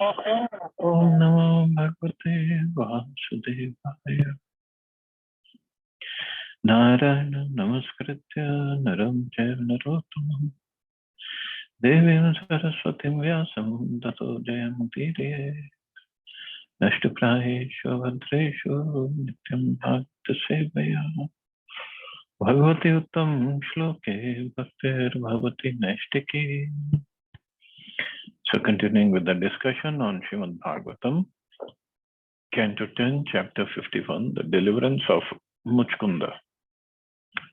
ओम नमो भगवते वासुदेवाय। नारायण नमस्कृत्य नरं चैव नरोत्तमं देवीं सरस्वतीं व्यासं ततो जयमुदीरये। नष्टप्रायेषु भद्रेषु नित्यं भक्तसेवया भगवती उत्तम श्लोके भक्तिर्भवति नैष्टिकी. So continuing with the discussion on Srimad Bhagavatam, Canto 10, Chapter 51, the deliverance of Muchkunda,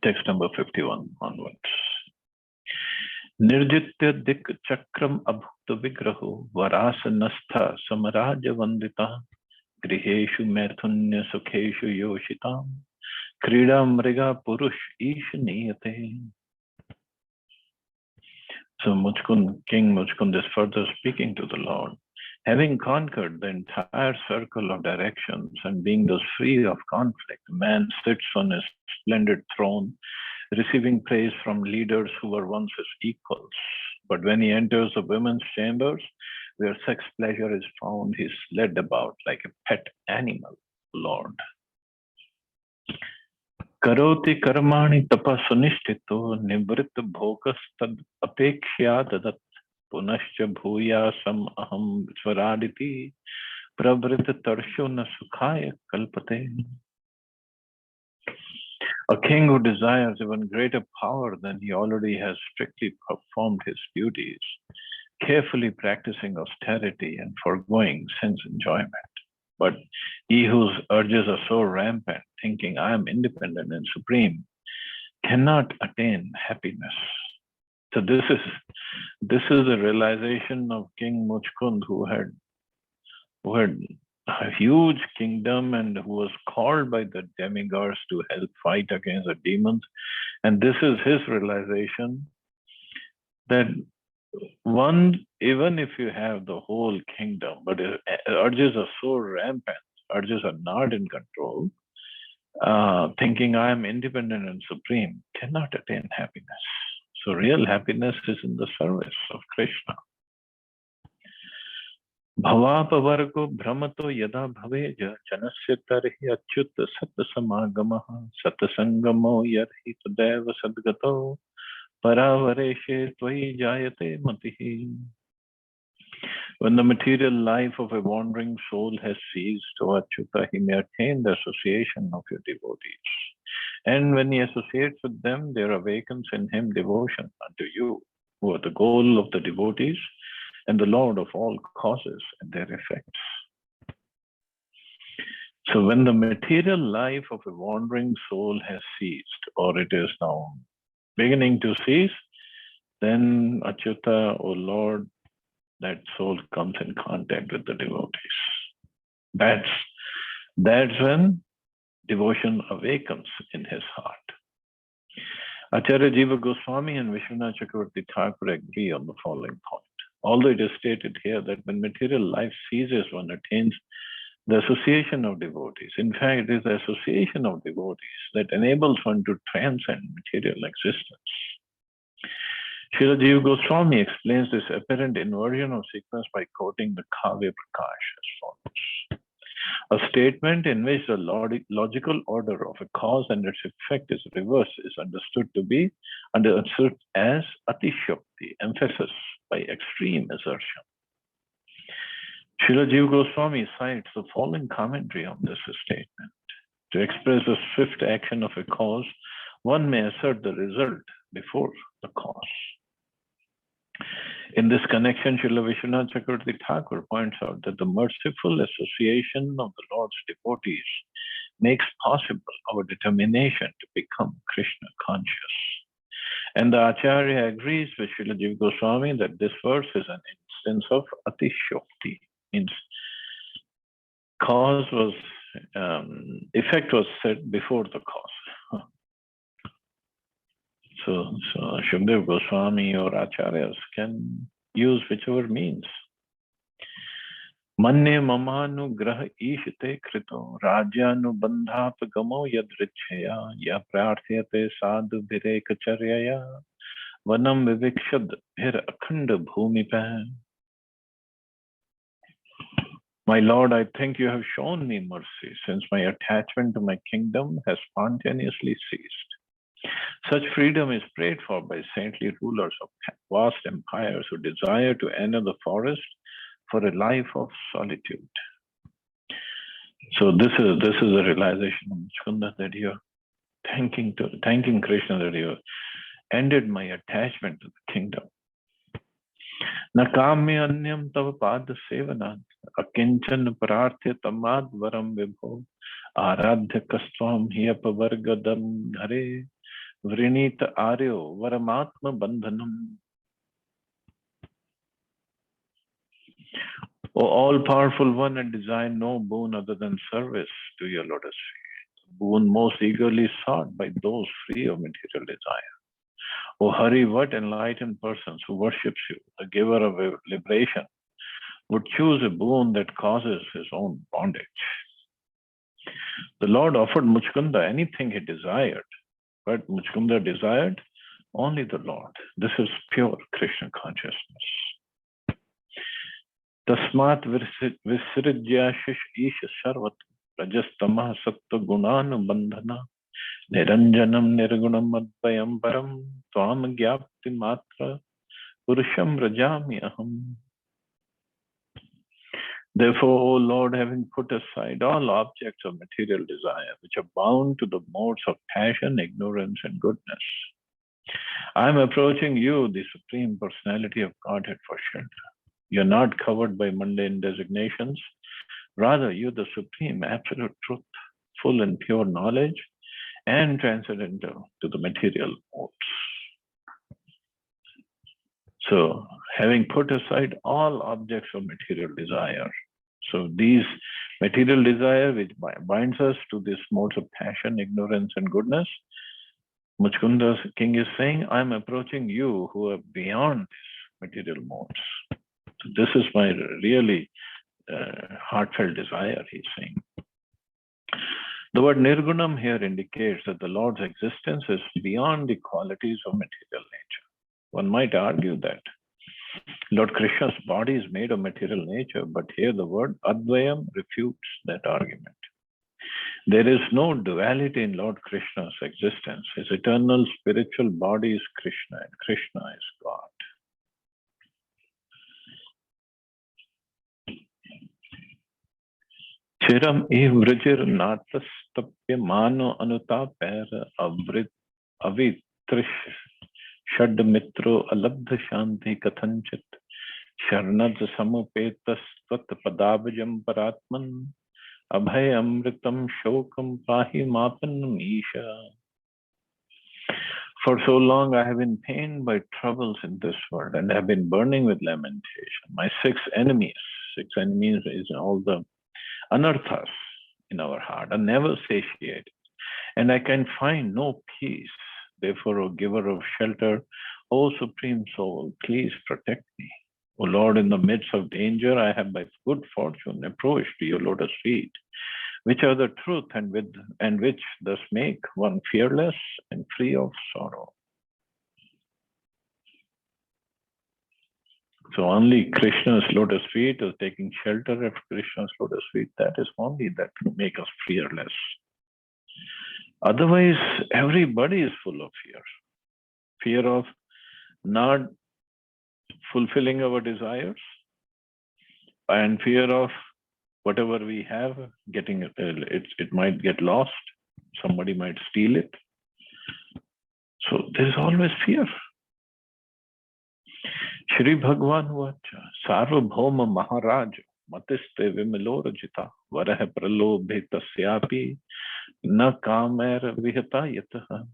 text number 51 onwards. Nirjitya dik chakram abhukta vigraho varasanastha samaraj vandita griheshu maithunya sukheshu yoshitam krida mriga purush ish niyate. So Muchkund, King Muchkund is further speaking to the Lord. Having conquered the entire circle of directions and being thus free of conflict, man sits on his splendid throne, receiving praise from leaders who were once his equals. But when he enters the women's chambers, where sex pleasure is found, he is led about like a pet animal, Lord. Karoti karmani tapa sunishtito nivrit bhokastad apekshya dadat punascha bhuyasam aham swaraditi pravrit tarsho na sukhaya kalpate. A king who desires even greater power than he already has strictly performed his duties, carefully practicing austerity and foregoing sense enjoyment. But he whose urges are so rampant, thinking I am independent and supreme, cannot attain happiness. So this is the realization of King Muchkund, who had a huge kingdom and who was called by the demigods to help fight against the demons. And this is his realization that even if you have the whole kingdom, but urges are so rampant, urges are not in control, thinking I am independent and supreme, cannot attain happiness. So real happiness is in the service of Krishna. Bhavapavargo brahmato yada bhaveja janasya tarhi achyut sat samagamaha satsangamo yarhi tadeva sadgato paravareshe tvai jayate matihi. When the material life of a wandering soul has ceased, O Achyuta, he may attain the association of your devotees. And when he associates with them, there awakens in him devotion unto you, who are the goal of the devotees and the Lord of all causes and their effects. So when the material life of a wandering soul has ceased, or it is now beginning to cease, then Achyuta, O Lord, that soul comes in contact with the devotees. That's when devotion awakens in his heart. Acharya Jiva Goswami and Vishwanath Chakravarti Thakur agree on the following point. Although it is stated here that when material life ceases, one attains the association of devotees. In fact, it is the association of devotees that enables one to transcend material existence. Srila Jiva Goswami explains this apparent inversion of sequence by quoting the Kavya Prakash as follows. A statement in which the logical order of a cause and its effect is reversed is understood as atishokti, emphasis by extreme assertion. Srila Jiva Goswami cites the following commentary on this statement. To express the swift action of a cause, one may assert the result before the cause. In this connection, Srila Vishwanath Chakravarti Thakur points out that the merciful association of the Lord's devotees makes possible our determination to become Krishna conscious. And the Acharya agrees with Srila Jiva Goswami that this verse is an instance of atishokti, means effect was set before the cause. So Shukdev Goswami or Acharyas can use whichever means. Manne mamanu graha ishite krito rajyanu bandhat gamo yadrichaya ya prarthyate sadhu virekacharya vanam vivikshad bhir akhanda bhumipa. My Lord, I think you have shown me mercy, since my attachment to my kingdom has spontaneously ceased. Such freedom is prayed for by saintly rulers of vast empires who desire to enter the forest for a life of solitude. So this is a realization of Muchkunda, that you're thanking Krishna that you ended my attachment to the kingdom. Nakamya anyam tava pada sevanat akinchan pararthya tamad varam vibho aradhya kastvam hiyapavargadam hare vrinita aryo varamatma bandhanam. O all-powerful one, and desire no boon other than service to your lotus feet, boon most eagerly sought by those free of material desire. O Hari, what enlightened persons who worships you, the giver of liberation, would choose a boon that causes his own bondage. The Lord offered Muchkunda anything he desired, but Muchkunda desired only the Lord. This is pure Krishna consciousness. Tasmat visrijyashish isha sarvat rajastama sattva gunanu bandhana niranjanam nirgunam advayam param tvam gyapti matra purusham rajami aham. Therefore, O Lord, having put aside all objects of material desire, which are bound to the modes of passion, ignorance, and goodness, I am approaching you, the Supreme Personality of Godhead, for shelter. You are not covered by mundane designations. Rather, you are the supreme absolute truth, full and pure knowledge, and transcendental to the material modes. So, having put aside all objects of material desire, so these material desire which binds us to these modes of passion, ignorance, and goodness, Muchkunda's king is saying, I am approaching you who are beyond these material modes. So this is my really heartfelt desire, he's saying. The word Nirgunam here indicates that the Lord's existence is beyond the qualities of material nature. One might argue that Lord Krishna's body is made of material nature, but here the word Advayam refutes that argument. There is no duality in Lord Krishna's existence. His eternal spiritual body is Krishna, and Krishna is God. Chiram vrajir natastapya mano anutapera avitrish shad mitro alabdha shanti kathanchit sharnad samupetas tvat padabhajam paratman abhay amritam shokam pahi mapanam isha. For so long I have been pained by troubles in this world and have been burning with lamentation. My six enemies is all the anarthas in our heart are never satiated, and I can find no peace. Therefore, O giver of shelter, O Supreme Soul, please protect me. O Lord, in the midst of danger, I have by good fortune approached your lotus feet, which are the truth and which thus make one fearless and free of sorrow. So only Krishna's lotus feet is taking shelter of Krishna's lotus feet. That is only that will make us fearless. Otherwise, everybody is full of fear. Fear of not fulfilling our desires, and fear of whatever we have, it might get lost. Somebody might steal it. So there is always fear. Shri Bhagwan Vacha Sarvabhauma Maharaj Matiste Vimilorajita Varaha Pralobhitasyapi Na Kamer Vihatayataha.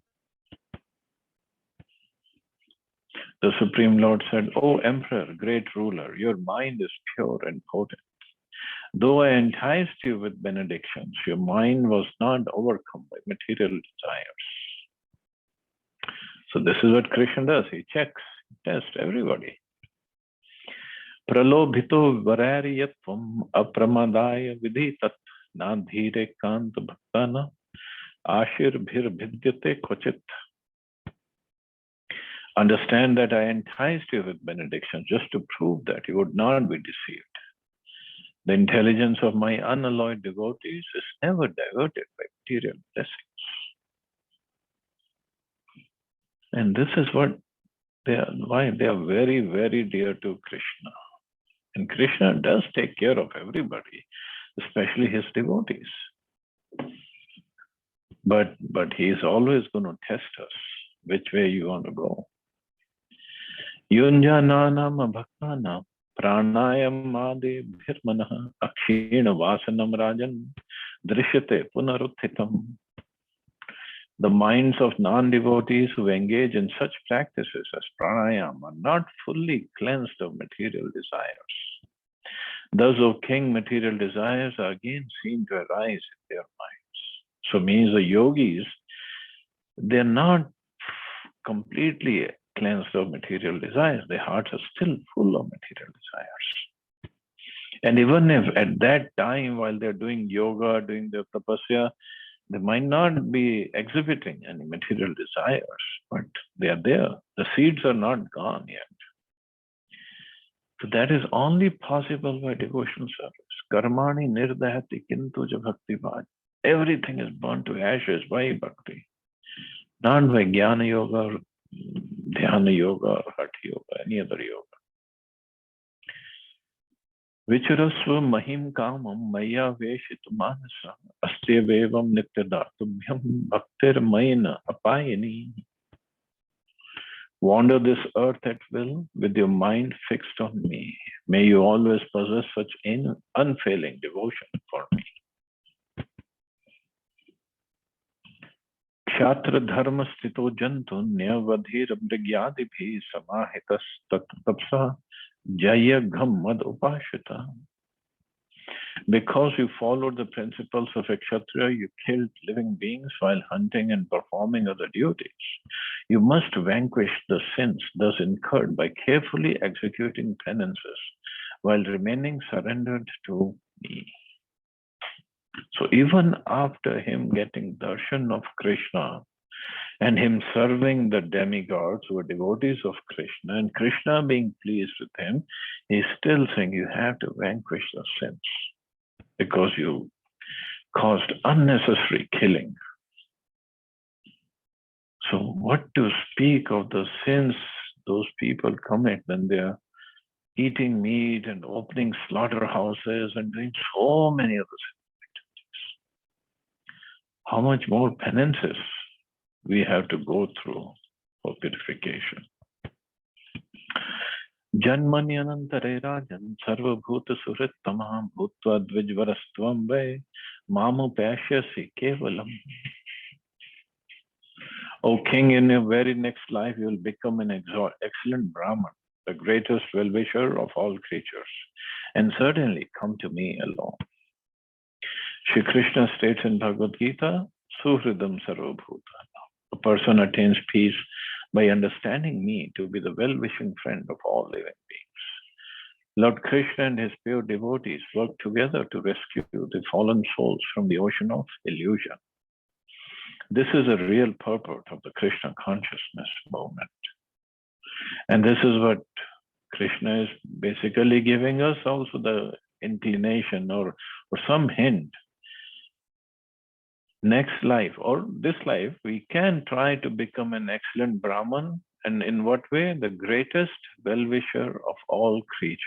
The Supreme Lord said, O Emperor, great ruler, your mind is pure and potent. Though I enticed you with benedictions, your mind was not overcome by material desires. So this is what Krishna does. He checks, tests everybody. Pralobhito varariyatvam apramadaya vidhitat na dhire kant bhaktana ashir bhir bhidyate kochit. Understand that I enticed you with benedictions just to prove that you would not be deceived. The intelligence of my unalloyed devotees is never diverted by material blessings. And this is what why they are very, very dear to Krishna. And Krishna does take care of everybody, especially his devotees. But he is always going to test us which way you want to go. Yunjananam bhaktanam pranayam ade bhirmanah akshina vasanam rajan drishyate punaruthitam. The minds of non-devotees who engage in such practices as pranayama are not fully cleansed of material desires. Thus, O king, material desires are again seen to arise in their minds. So means the yogis, they're not completely cleansed of material desires. Their hearts are still full of material desires. And even if at that time, while they're doing yoga, doing their tapasya, they might not be exhibiting any material desires, but they are there. The seeds are not gone yet. So that is only possible by devotional service. Karmani nirdahati kintu ja bhakti bhaj. Everything is burnt to ashes by bhakti. Not by jnana yoga or dhyana yoga or hatha yoga, any other yoga. Vichurasva mahim kamam maya veshitu manasa astyevevam nityadartubhyam bhaktir mayna apayani. Wander this earth at will with your mind fixed on me. May you always possess such unfailing devotion for me. Kshatra dharma stito jantu nyavadhir mrigyadibhi samahitas tapsa jayagham mad upashita. Because you followed the principles of a kshatriya, you killed living beings while hunting and performing other duties. You must vanquish the sins thus incurred by carefully executing penances while remaining surrendered to me. So even after him getting darshan of Krishna and him serving the demigods who were devotees of Krishna and Krishna being pleased with him, he's still saying you have to vanquish the sins because you caused unnecessary killing. So what to speak of the sins those people commit when they're eating meat and opening slaughterhouses and doing so many other activities? How much more penances we have to go through for purification. Janmani anantare rajan sarva bhuta suhrittama bhutva dvijvarastvam ve mamu pashyasi kevalam. O king, in your very next life, you will become an excellent Brahman, the greatest well-wisher of all creatures, and certainly come to me alone. Shri Krishna states in Bhagavad Gita, Suhridam Sarvabhuta. A person attains peace by understanding me to be the well-wishing friend of all living beings. Lord Krishna and his pure devotees work together to rescue the fallen souls from the ocean of illusion. This is a real purport of the Krishna consciousness movement. And this is what Krishna is basically giving us also the inclination or some hint. Next life or this life, we can try to become an excellent Brahman. And in what way? The greatest well-wisher of all creatures.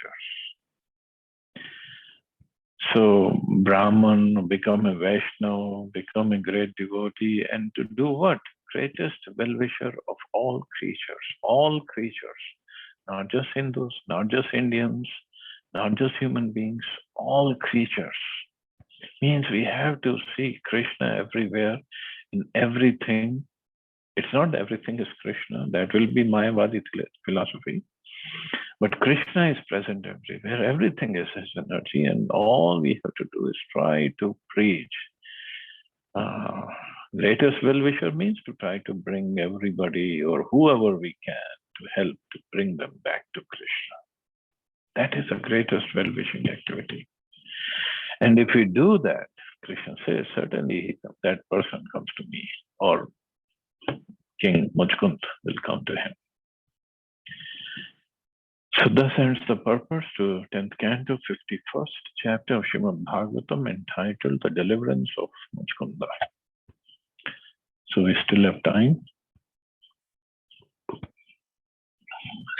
So Brahman, become a Vaishnava, become a great devotee, and to do what? Greatest well-wisher of all creatures, not just Hindus, not just Indians, not just human beings, all creatures. Means we have to see Krishna everywhere, in everything. It's not everything is Krishna, that will be Mayavadi philosophy. But Krishna is present everywhere. Everything is his energy, and all we have to do is try to preach. Greatest well-wisher means to try to bring everybody or whoever we can to help to bring them back to Krishna. That is the greatest well-wishing activity. And if we do that, Krishna says, certainly that person comes to me, or King Muchkunt will come to him. So thus ends the purpose to 10th canto, 51st chapter of Srimad Bhagavatam, entitled The Deliverance of Muchkunda. So we still have time.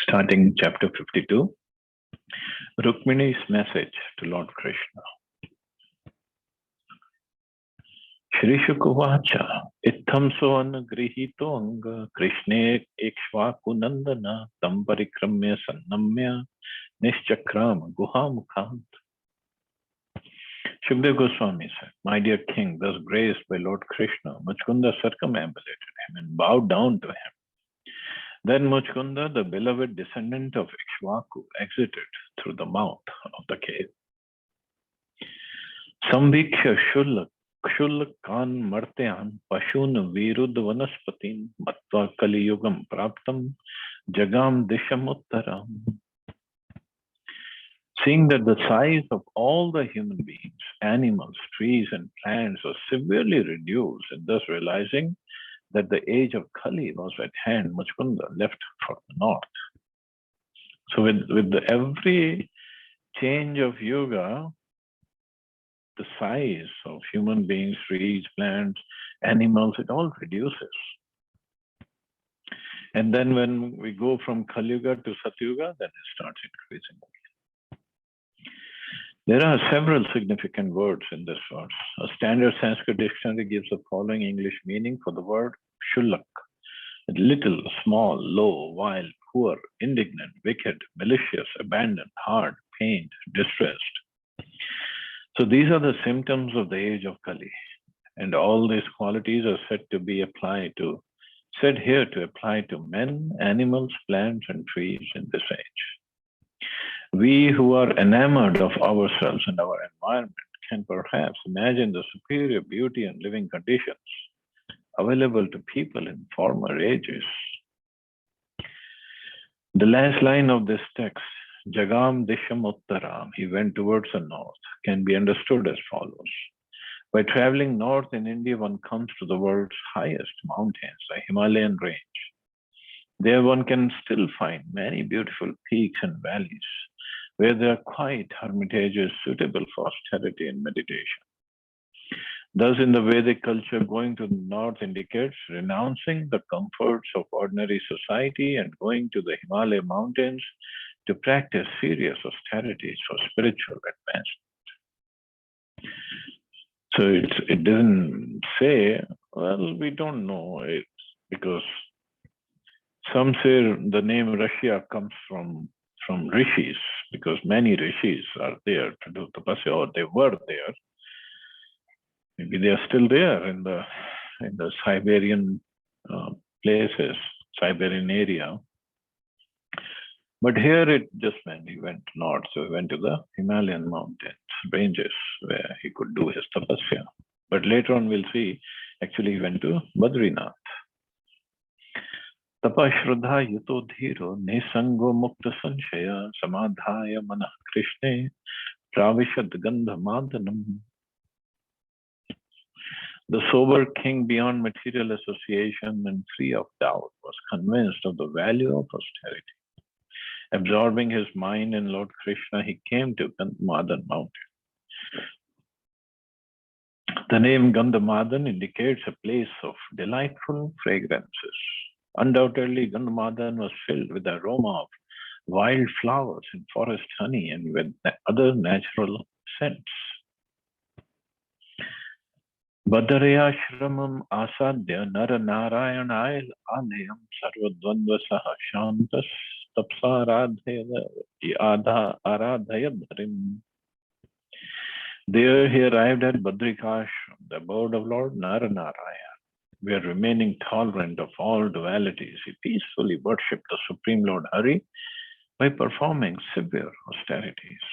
Starting chapter 52, Rukmini's message to Lord Krishna. Shri Shukuvacha, Itham Soan Grihito Anga, Krishne Ekshvakunandana, Tam Parikramya Sannamya, Nishchakram Guhamukant. Shukdev Goswami said, My dear king, thus graced by Lord Krishna, Muchkunda circumambulated him and bowed down to him. Then Muchkunda, the beloved descendant of Ikshvaku, exited through the mouth of the cave. Samviksha Kshullakan Martyan Pashun Virud Vanaspatin Matva Kali Yugam Praptam Jagam Dishamuttaram. Seeing that the size of all the human beings, animals, trees, and plants was severely reduced, and thus realizing that the age of Kali was at hand, Muchkunda left for the north. So with every change of yuga, the size of human beings, trees, plants, animals, it all reduces. And then when we go from Kali Yuga to Satyuga, then it starts increasing. There are several significant words in this verse. A standard Sanskrit dictionary gives the following English meaning for the word Shullak: little, small, low, wild, poor, indignant, wicked, malicious, abandoned, hard, pained, distressed. So these are the symptoms of the age of Kali. And all these qualities are said here to apply to men, animals, plants, and trees in this age. We who are enamored of ourselves and our environment can perhaps imagine the superior beauty and living conditions available to people in former ages. The last line of this text, Jagam Disham Uttaram, he went towards the north, can be understood as follows. By traveling north in India, one comes to the world's highest mountains, the Himalayan range. There one can still find many beautiful peaks and valleys, where there are quiet hermitages suitable for austerity and meditation. Thus, in the Vedic culture, going to the north indicates renouncing the comforts of ordinary society and going to the Himalaya mountains to practice serious austerities for spiritual advancement. So it doesn't say, well, we don't know it, because some say the name Russia comes from rishis, because many rishis are there to do tapasya, or they were there. Maybe they are still there in the Siberian places, Siberian area. But here it just meant he went north, so he went to the Himalayan mountains, ranges, where he could do his tapasya. But later on we'll see, actually he went to Badrinath. Tapa Shraddha Yuto Dhiro Nesango Mukta Sanshaya Samadhaya Manah Krishne Pravishad Gandha Madanam. The sober king, beyond material association and free of doubt, was convinced of the value of austerity. Absorbing his mind in Lord Krishna, he came to Gandhamadan mountain. The name Gandhamadan indicates a place of delightful fragrances. Undoubtedly, Gandhamadan was filled with the aroma of wild flowers and forest honey and with other natural scents. Badarayashramam asadya nara narayanayal alayam sarvadvandvasaha shantas tapsaradhayadharim. There he arrived at Badrikashram, the abode of Lord Naranarayan, where remaining tolerant of all dualities, he peacefully worshipped the Supreme Lord Hari by performing severe austerities.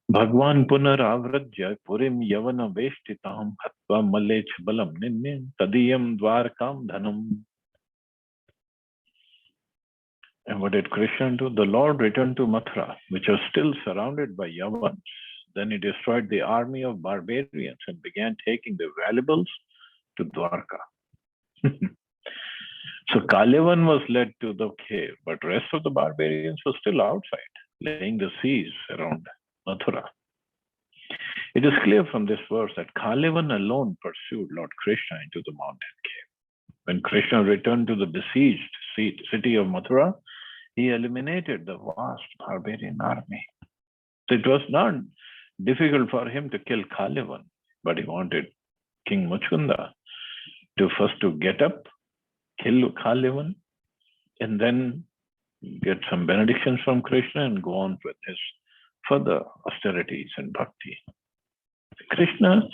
Bhagwan punaravradya purim yavana veshtitam hatva malech balam ninnim tadiyam dwarkam dhanam. And what did Krishna do? The Lord returned to Mathura, which was still surrounded by Yavans. Then he destroyed the army of barbarians and began taking the valuables to Dwarka. So Kalevan was led to the cave, but rest of the barbarians were still outside, laying the siege around Mathura. It is clear from this verse that Kalevan alone pursued Lord Krishna into the mountain cave. When Krishna returned to the besieged city of Mathura, he eliminated the vast barbarian army. So it was not difficult for him to kill Kalevan, but he wanted King Muchkunda to get up, kill Kalevan, and then get some benedictions from Krishna and go on with his further austerities and bhakti. Krishna,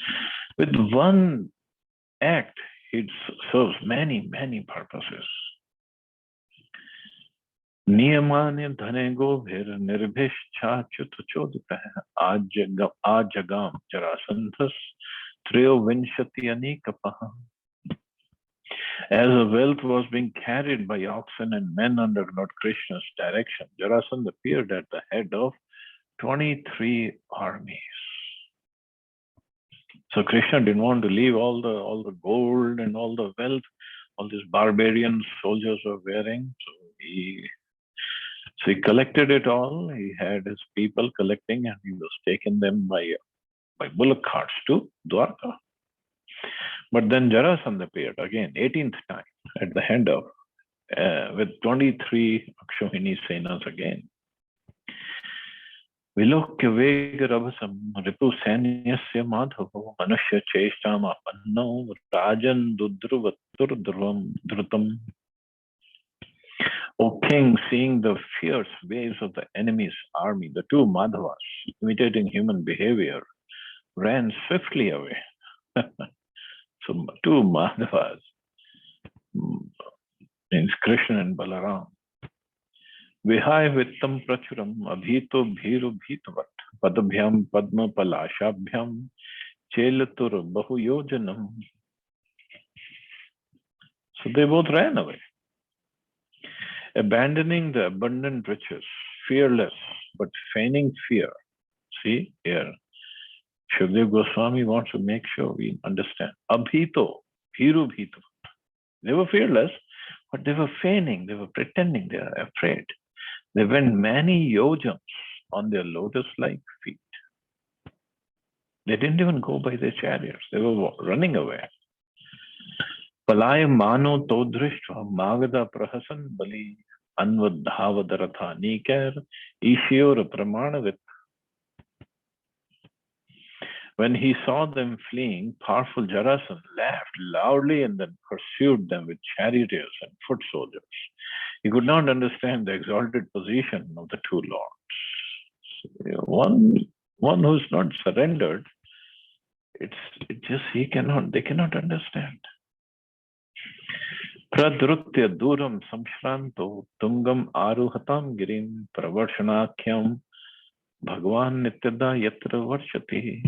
with one act, it serves many, many purposes. Niyamanya dhane gobhir nirbhishchachut chodita ajagam jarasanthas triyo vinshati anikapaha. As the wealth was being carried by oxen and men under Lord Krishna's direction, Jarasandha appeared at the head of 23 armies. So Krishna didn't want to leave all the gold and all the wealth all these barbarian soldiers were wearing. So he collected it all. He had his people collecting, and he was taking them by bullock carts to Dwarka. But then Jarasandha appeared again, 18th time, at the head of with 23 Akshohini Senas again. Vilokya Vegarabhasam Ripu Sanyasya Madhavo Manusya Cheshtam Apanno Rajan Drutam. O king, seeing the fierce waves of the enemy's army, the two Madhavas, imitating human behavior, ran swiftly away. So two Madhavas, means Krishna and Balaram. Vihai Vittam Prachuram Abhito Bhiru Bhitavat Padabhyam Padma Palashabhyam Chelatur Bahu Yojanam. So they both ran away, abandoning the abundant riches, fearless but feigning fear. See here, Shukdev Goswami wants to make sure we understand. Abhito, Bhiru Bhitavat. They were fearless, but they were feigning, they were pretending they are afraid. They went many yojams on their lotus-like feet. They didn't even go by their chariots. They were running away. Palaya mano todrishtva magada prahasan bali anvadhavadarata nikar ishiyor pramanavit. When he saw them fleeing, powerful Jarasandha laughed loudly and then pursued them with charioteers and foot soldiers. He could not understand the exalted position of the two lords. One who's not surrendered, they cannot understand. Pradrutya duram samshranto tungam aruhatam girim pravarshanakyam bhagwan nityada yatra varshati.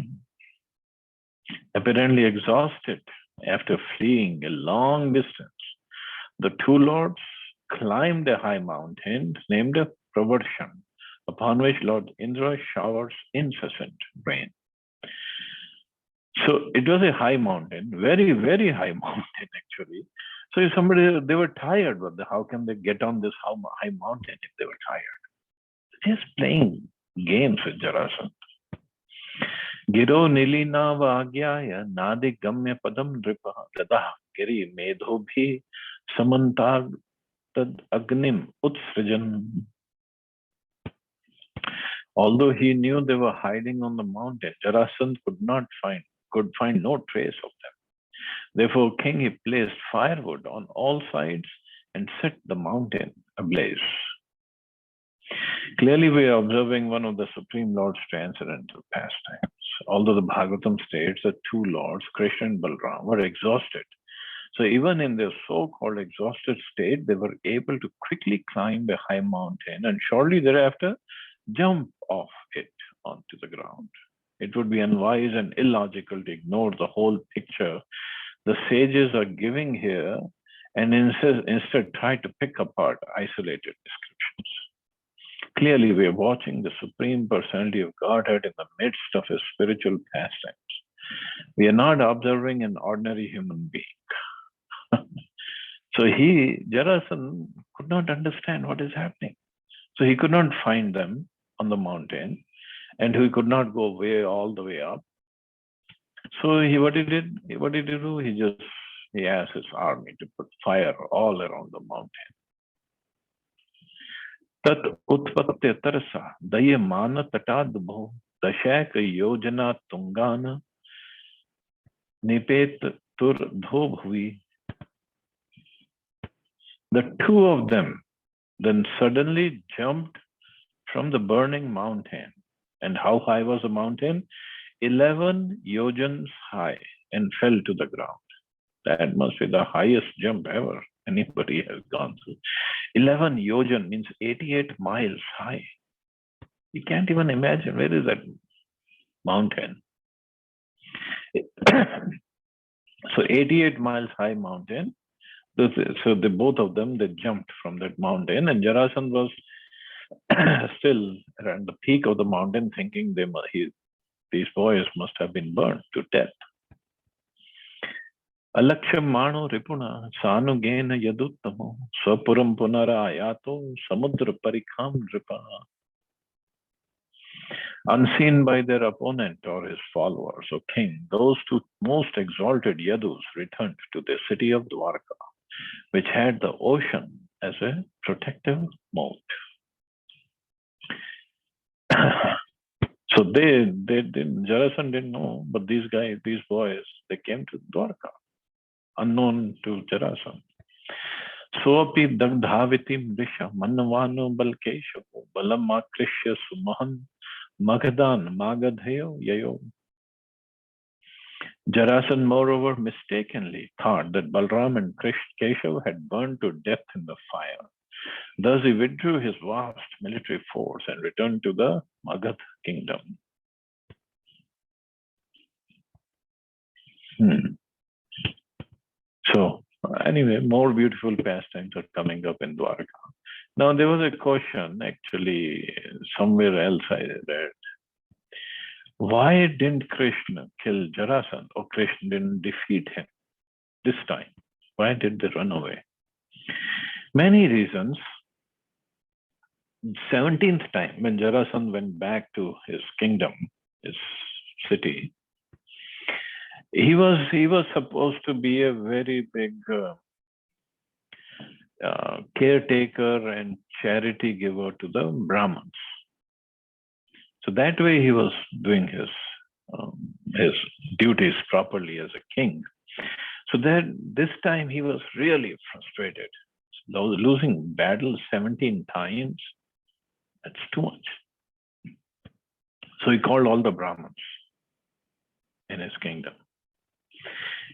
Apparently exhausted after fleeing a long distance, the two lords climbed a high mountain named Pravarshan, upon which Lord Indra showers incessant rain. So it was a high mountain, very, very high mountain actually. So if they were tired, but how can they get on this high mountain if they were tired? Just playing games with Jarasandha. Giro Nilina Vagyaya Nadi Gamya Padam Dripa Dadah Giri Medhobhi Samantag Tad Agnim Utsrijan. Although he knew they were hiding on the mountain, Jarasandha could find no trace of them. Therefore, king, he placed firewood on all sides and set the mountain ablaze. Clearly, we are observing one of the Supreme Lord's transcendental pastimes. Although the Bhagavatam states that two lords, Krishna and Balaram, were exhausted. So even in their so-called exhausted state, they were able to quickly climb a high mountain and shortly thereafter jump off it onto the ground. It would be unwise and illogical to ignore the whole picture the sages are giving here and instead try to pick apart isolated descriptions. Clearly, we are watching the Supreme Personality of Godhead in the midst of his spiritual pastimes. We are not observing an ordinary human being. So Jarasan could not understand what is happening. So he could not find them on the mountain, and he could not go all the way up. So what did he do? He asked his army to put fire all around the mountain. Tat utpatya tarsa dayamana tatadbho dashak yojana tungana nipet tur dhobhvi. The two of them then suddenly jumped from the burning mountain. And how high was the mountain? 11 yojans high, and fell to the ground. That must be the highest jump ever anybody has gone through. 11 yojan means 88 miles high. You can't even imagine where is that mountain. So 88 miles high mountain. So both of them, they jumped from that mountain, and Jarasandha was still around the peak of the mountain, thinking these boys must have been burned to death. Alaksham mano ripuna sanugena yaduttamo swapuram punara ayato samudra parikham ripa. Unseen by their opponent or his followers or king, those two most exalted Yadus returned to the city of Dwarka, which had the ocean as a protective moat. So Jarasan didn't know, but these boys, they came to Dwarka, unknown to Jarasan. Soapi dagdhavitim risha manavano balkesho balam akrishya sumahan magadan magadhayo yayo. Jarasan, moreover, mistakenly thought that Balram and Keshav had burned to death in the fire. Thus he withdrew his vast military force and returned to the Magad kingdom. So anyway, more beautiful pastimes are coming up in Dwarka. Now there was a question actually somewhere else I read. Why didn't Krishna kill Jarasandha, or Krishna didn't defeat him this time? Why did they run away? Many reasons. 17th time, when Jarasandha went back to his kingdom, his city, he was supposed to be a very big caretaker and charity giver to the Brahmins. So that way he was doing his duties properly as a king. So that this time he was really frustrated. Losing battles 17 times, that's too much. So he called all the Brahmins in his kingdom.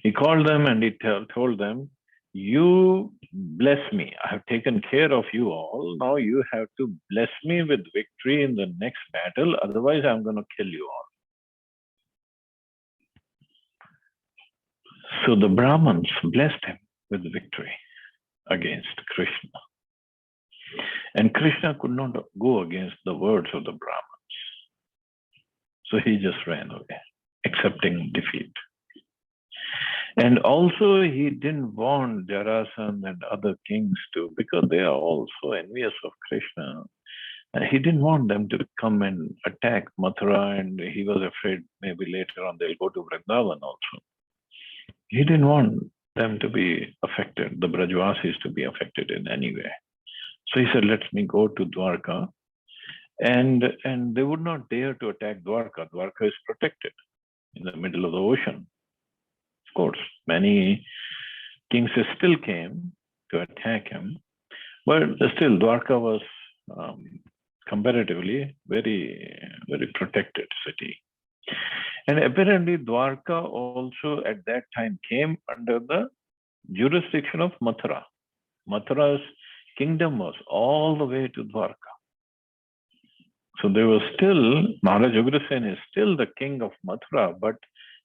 He called them and he told them, you bless me. I have taken care of you all. Now you have to bless me with victory in the next battle. Otherwise, I'm going to kill you all. So the Brahmins blessed him with victory against Krishna. And Krishna could not go against the words of the Brahmins. So he just ran away, accepting defeat. And also he didn't want Jarasandha and other kings to, because they are also envious of Krishna. And he didn't want them to come and attack Mathura, and he was afraid maybe later on they'll go to Vrindavan also. He didn't want them to be affected, the Brajvasis to be affected in any way. So he said, let me go to Dwarka. And they would not dare to attack Dwarka. Dwarka is protected in the middle of the ocean. Of course, many kings still came to attack him, but still Dwarka was comparatively very, very protected city. And apparently Dwarka also at that time came under the jurisdiction of Mathura. Mathura's kingdom was all the way to Dwarka. So there was still, Maharaj Ugrasen is still the king of Mathura, but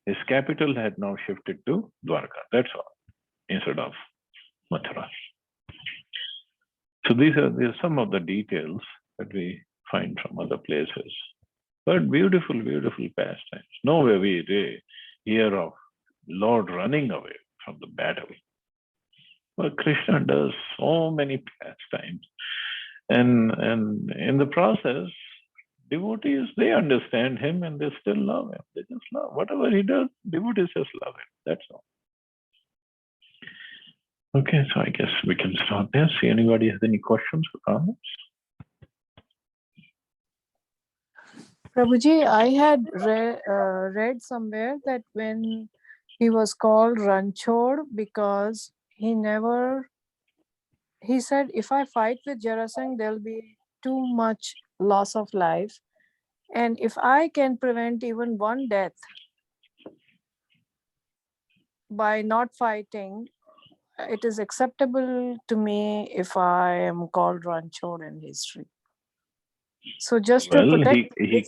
his capital had now shifted to Dwarka. That's all, instead of Mathura. So these are some of the details that we find from other places. But beautiful, beautiful pastimes. Nowhere we hear of Lord running away from the battle. Well, Krishna does so many pastimes. And in the process, devotees, they understand him and they still love him. They just love. Whatever he does, devotees just love him. That's all. Okay, so I guess we can stop there. See anybody has any questions or comments? Prabhuji, I had read somewhere that when he was called Ranchod because he said, if I fight with Jarasangh, there'll be too much loss of life. And if I can prevent even one death by not fighting, it is acceptable to me if I am called Ranchod in history. So just to protect he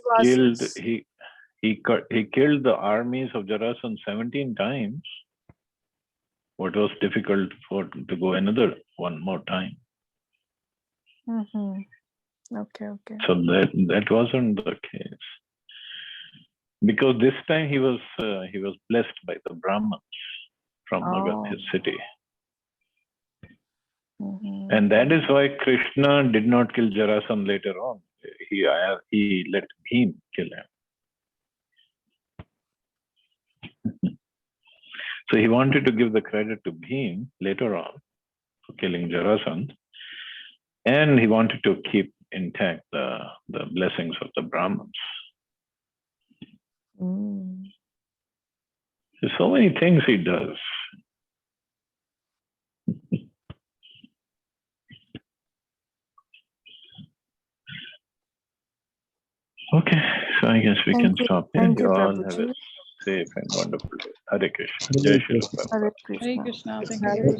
killed the armies of Jarasandh 17 times. What was difficult to go another one more time? Okay. So that wasn't the case, because this time he was blessed by the Brahmins from Magadha, his city. And that is why Krishna did not kill Jarasandh later on. He let Bhim kill him. So he wanted to give the credit to Bhim later on for killing Jarasandh, and he wanted to keep intact the blessings of the Brahmins. There's so many things he does. Okay, so I guess we can stop here. Thank you, all have a Prabhuji. safe and wonderful day. Hare Krishna. Jai Shri Prabhupada. Hare Krishna. Hare Krishna. Thank you.